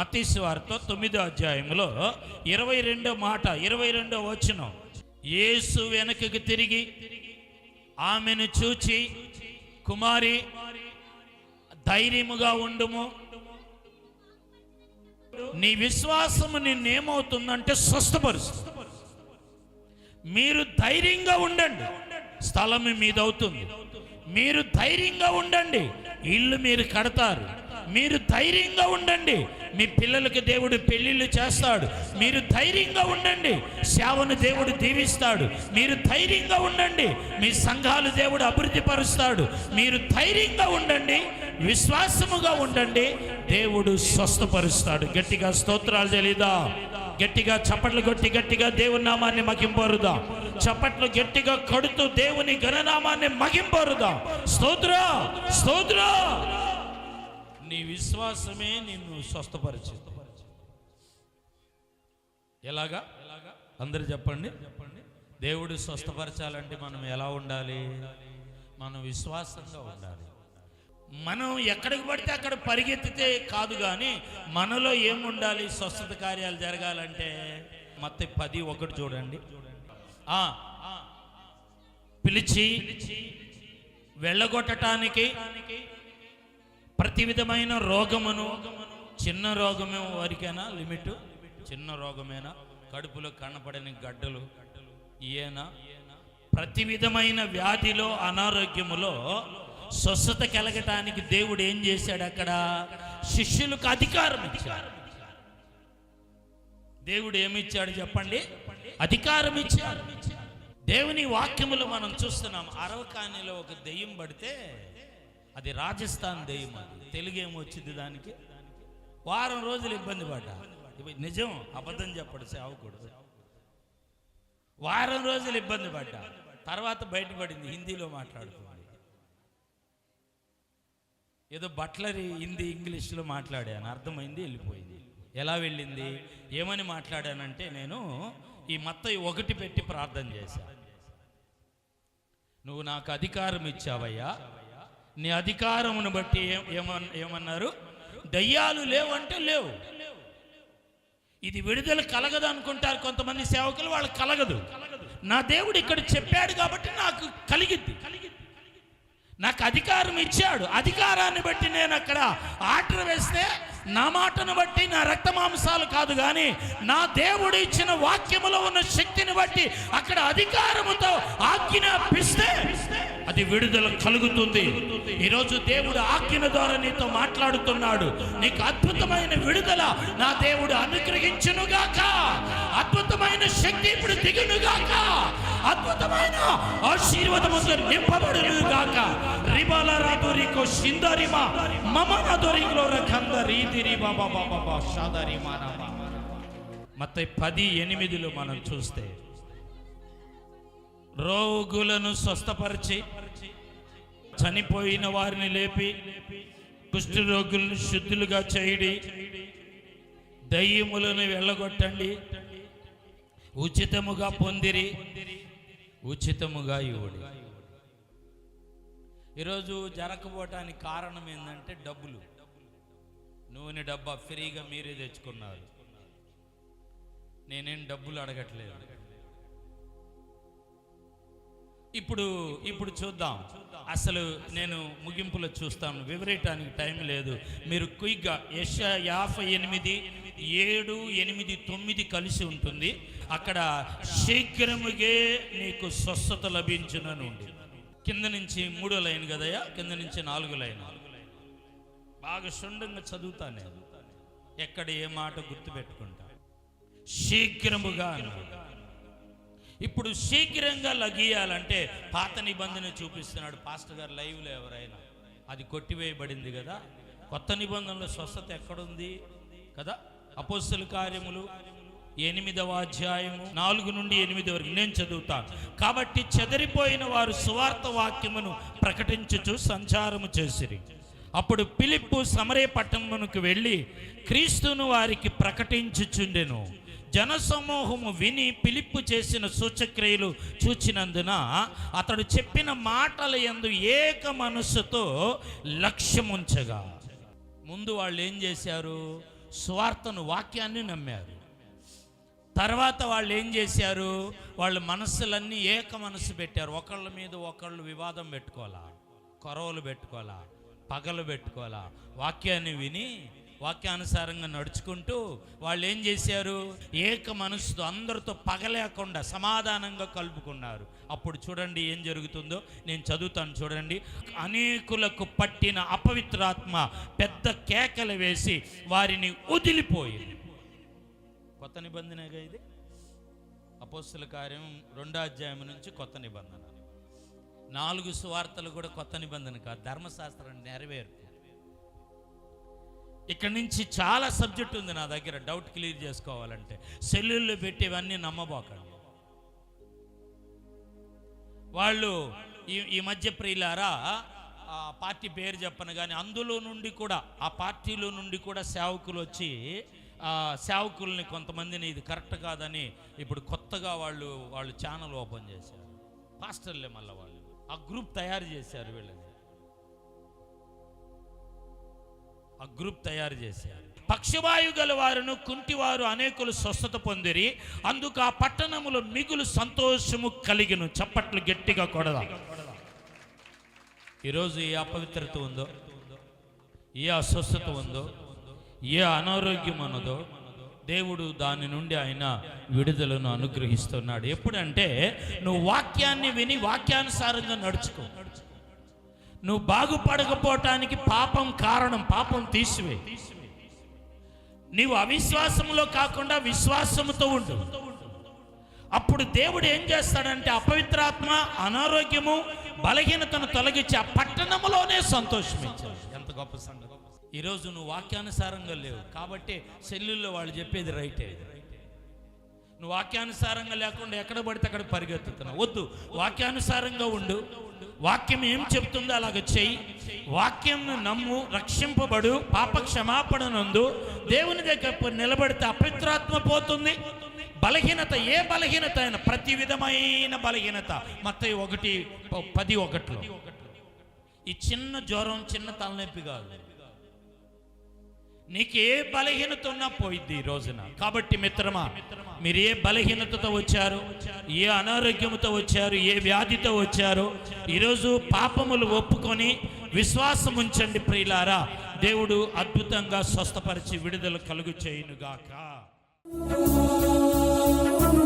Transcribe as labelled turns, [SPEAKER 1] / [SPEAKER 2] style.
[SPEAKER 1] మత్తయి సువార్త 9వ అధ్యాయంలో 22వ మాట, 22వ వచనం. యేసు వెనకకు తిరిగి ఆమెను చూచి, కుమారి ధైర్యముగా ఉండుము, నీ విశ్వాసము నిన్నేమవుతుందంటే స్వస్థపరుస్తు. మీరు ధైర్యంగా ఉండండి, స్థలం మీదవుతుంది. మీరు ధైర్యంగా ఉండండి, ఇల్లు మీరు కడతారు. మీరు ధైర్యంగా ఉండండి, మీ పిల్లలకి దేవుడు పెళ్ళిళ్ళు చేస్తాడు. మీరు ధైర్యంగా ఉండండి, సేవను దేవుడు దీవిస్తాడు. మీరు ధైర్యంగా ఉండండి, మీ సంఘాలు దేవుడు అభివృద్ధి పరుస్తాడు. మీరు ధైర్యంగా ఉండండి, విశ్వాసముగా ఉండండి, దేవుడు స్వస్థపరుస్తాడు. గట్టిగా స్తోత్రాలు తెలీదా? గట్టిగా చప్పట్లు కొట్టి గట్టిగా దేవుని నామాన్ని మహింపరుదా. చప్పట్లు గట్టిగా కొడుతూ దేవుని ఘననామాన్ని మహింపరుదా. స్తోత్ర స్తోత్ర. నీ విశ్వాసమే నిన్ను స్వస్థపరిచి. ఎలాగా? అందరు చెప్పండి. దేవుడు స్వస్థపరచాలంటే మనం ఎలా ఉండాలి? మనం విశ్వాసంగా ఉండాలి. మనం ఎక్కడికి పడితే అక్కడ పరిగెత్తితే కాదు, కానీ మనలో ఏముండాలి? స్వస్థత కార్యాలు జరగాలంటే మత్తయి 10:1 చూడండి. పిలిచి వెళ్ళగొట్టడానికి ప్రతి విధమైన రోగమును, చిన్న రోగమే వారికైనా లిమిట్, చిన్న రోగమేనా, కడుపులో కనపడిన గడ్డలు ఏనా, ప్రతి విధమైన వ్యాధిలో, అనారోగ్యములో స్వస్థత కలగటానికి దేవుడు ఏం చేశాడు? అక్కడ శిష్యులకు అధికారం ఇచ్చాడు. దేవుడు ఏమిచ్చాడు చెప్పండి? అధికారం ఇచ్చాడు. దేవుని వాక్యములు మనం చూస్తున్నాం. అరవకానిలో ఒక దెయ్యం పడితే అది రాజస్థాన్ దెయ్యం. అది తెలుగు ఏమొచ్చింది దానికి? వారం రోజులు ఇబ్బంది పడ్డా. నిజం, అబద్ధం చెప్పడు సేవకుడు. వారం రోజులు ఇబ్బంది పడ్డా, తర్వాత బయటపడింది. హిందీలో మాట్లాడుతుంది. ఏదో బట్లరీ హిందీ ఇంగ్లీష్లో మాట్లాడాను, అర్థమైంది, వెళ్ళిపోయింది. ఎలా వెళ్ళింది? ఏమని మాట్లాడానంటే, నేను ఈ మత్తయి 1 పెట్టి ప్రార్థన చేశాను. నువ్వు నాకు అధికారం ఇచ్చావయ్యా, నీ అధికారమును బట్టి ఏమన్నారు? దయ్యాలు లేవంటే లేవు. ఇది విడుదల కలగదు అనుకుంటారు కొంతమంది సేవకులు, వాళ్ళకి కలగదు. నా దేవుడు ఇక్కడ చెప్పాడు కాబట్టి నాకు కలిగిద్ది. నాకు అధికారం ఇచ్చాడు. అధికారాన్ని బట్టి నేను అక్కడ ఆర్డర్ వేస్తే, నా మాటను బట్టి, నా రక్త మాంసాలు కాదు, కానీ నా దేవుడు ఇచ్చిన వాక్యములో ఉన్న శక్తిని బట్టి అక్కడ అధికారముతో ఆజ్ఞాపిస్తే అది విడుదల కలుగుతుంది. ఈరోజు దేవుడు ఆజ్ఞ ద్వారా నీతో మాట్లాడుతున్నాడు. నీకు అద్భుతమైన విడుదల నా దేవుడు అనుగ్రహించునుగాక. అద్భుతమైన శక్తి ఇప్పుడు దిగునుగాక. అద్భుతమైన ఆశీర్వాదముతో నింపబడునుగాక. రిబాల రాదోరికో సిందరిమా మమన దొరికలో రకంద రీతిరి బాబా బాబా షాదరి మానవ. మత్తయి 10:8 మనం చూస్తే, రోగులను స్వస్థపరిచి, చనిపోయిన వారిని లేపి, కుష్ఠ రోగులను శుద్ధులుగా చేయడి, దయ్యములను వెళ్ళగొట్టండి, ఉచితముగా పొందిరి, ఉచితముగా ఇవ్వడి. ఈరోజు జరగకపోవటానికి కారణం ఏంటంటే డబ్బులు. నూనె డబ్బా ఫ్రీగా మీరే తెచ్చుకున్నారు. నేనేం డబ్బులు అడగట్లేదు. ఇప్పుడు చూద్దాం. అసలు నేను ముగింపులో చూస్తాను, వివరించడానికి టైం లేదు. మీరు క్విక్గా యెషయా 58:7, 8, 9 కలిసి ఉంటుంది. అక్కడ శీఘ్రముగే నీకు స్వస్థత లభించునని ఉంది. కింద నుంచి 3వ లైన్ కదయ్యా, కింద నుంచి 4వ లైన్. బాగా శుండంగా చదువుతానే, ఎక్కడ ఏ మాట గుర్తుపెట్టుకుంటా. శీఘ్రముగా అన్నాడు. ఇప్పుడు శీఘ్రంగా లగియాలంటే పాత నిబంధన చూపిస్తున్నాడు పాస్టర్ గారు లైవ్లో. ఎవరైనా అది కొట్టివేయబడింది కదా. కొత్త నిబంధనలో స్వస్థత ఎక్కడుంది కదా? అపోస్తల కార్యములు 8వ అధ్యాయము 4 నుండి 8 వరకు నేను చదువుతాను. కాబట్టి చెదరిపోయిన వారు సువార్త వాక్యమును ప్రకటించుచు సంచారము చేసిరి. అప్పుడు ఫిలిప్పు సమరయ పట్టణమునకు వెళ్ళి క్రీస్తును వారికి ప్రకటించుచుండెను. జనసమూహము విని ఫిలిప్పు చేసిన సూచక్రియలు చూచినందున అతడు చెప్పిన మాటల యందు ఏక మనస్సుతో లక్ష్యముంచగా. ముందు వాళ్ళు ఏం చేశారు? సువార్తను, వాక్యాన్ని నమ్మారు. తర్వాత వాళ్ళు ఏం చేశారు? వాళ్ళు మనస్సులన్నీ ఏక మనసు పెట్టారు. ఒకళ్ళ మీద ఒకళ్ళు వివాదం పెట్టుకోవాలా, కొరవలు పెట్టుకోవాలా, పగలు పెట్టుకోవాలా. వాక్యాన్ని విని వాక్యానుసారంగా నడుచుకుంటూ వాళ్ళు ఏం చేశారు? ఏక మనసుతో అందరితో పగలేకుండా సమాధానంగా కలుపుకున్నారు. అప్పుడు చూడండి ఏం జరుగుతుందో, నేను చదువుతాను చూడండి. అనేకులకు పట్టిన అపవిత్రాత్మ పెద్ద కేకలు వేసి వారిని వదిలిపోయింది. కొత్త నిబంధనగా ఇది, అపోస్తల కార్యం 2వ అధ్యాయం నుంచి కొత్త నిబంధన. 4 సువార్తలు కూడా కొత్త నిబంధన కాదు, ధర్మశాస్త్రం నెరవేర్పు. ఇక్కడ నుంచి చాలా సబ్జెక్ట్ ఉంది నా దగ్గర, డౌట్ క్లియర్ చేసుకోవాలంటే. సెల్లుల్లో పెట్టేవన్నీ నమ్మబోకండి. వాళ్ళు ఈ మధ్య ప్రియులారా, ఆ పార్టీ పేరు చెప్పను కానీ అందులో నుండి కూడా, ఆ పార్టీలో నుండి కూడా సేవకులు వచ్చి సేవకుల్ని కొంతమందిని ఇది కరెక్ట్ కాదని ఇప్పుడు కొత్తగా వాళ్ళు ఛానల్ ఓపెన్ చేశారు. పాస్టర్లే మళ్ళీ వాళ్ళు ఆ గ్రూప్ తయారు చేశారు. వీళ్ళని ఆ గ్రూప్ తయారు చేశారు. పక్షవాయు గల వారును కుంటివారు అనేకులు స్వస్థత పొందిరి, అందుకు ఆ పట్టణములో మిగులు సంతోషము కలిగిను. చప్పట్లు గట్టిగా కొడదాం. ఈరోజు ఏ అపవిత్రత ఉందో, ఏ అస్వస్థత ఉందో, ఏ అనారోగ్యం ఉన్నదో దేవుడు దాని నుండి ఆయన విడుదలను అనుగ్రహిస్తున్నాడు. ఎప్పుడంటే నువ్వు వాక్యాన్ని విని వాక్యానుసారంగా నడుచుకో. నువ్వు బాగుపడకపోవటానికి పాపం కారణం, పాపం తీసివే. నీవు అవిశ్వాసంలో కాకుండా విశ్వాసముతో ఉండు. అప్పుడు దేవుడు ఏం చేస్తాడంటే అపవిత్రాత్మ, అనారోగ్యము, బలహీనతను తొలగించి ఆ పట్టణంలోనే సంతోషమించాడు. ఎంత గొప్ప సంగతి! ఈరోజు నువ్వు వాక్యానుసారంగా లేవు కాబట్టి సెల్లుల్లో వాళ్ళు చెప్పేది రైటే. నువ్వు వాక్యానుసారంగా లేకుండా ఎక్కడ పడితే అక్కడ పరిగెత్తుతున్నావు. వద్దు, వాక్యానుసారంగా ఉండు. వాక్యం ఏం చెప్తుందో అలాగ చెయ్యి. వాక్యంను నమ్ము, రక్షింపబడు, పాప క్షమాపణ నందు దేవుని దగ్గర నిలబడితే అపవిత్రాత్మ పోతుంది. బలహీనత, ఏ బలహీనత అయినా, ప్రతి విధమైన బలహీనత మత్తయి 1:10 ఈ చిన్న జ్వరం, చిన్న తలనొప్పి కాదు. నీకు ఏ బలహీనత ఉన్నా పోయిద్ది ఈ రోజున. కాబట్టి మిత్రమా, మీరు ఏ బలహీనతతో వచ్చారు, ఏ అనారోగ్యంతో వచ్చారు, ఏ వ్యాధితో వచ్చారు, ఈరోజు పాపములు ఒప్పుకొని విశ్వాసం ఉంచండి ప్రియులారా. దేవుడు అద్భుతంగా స్వస్థపరిచి విడుదల కలుగు చేయునుగాక.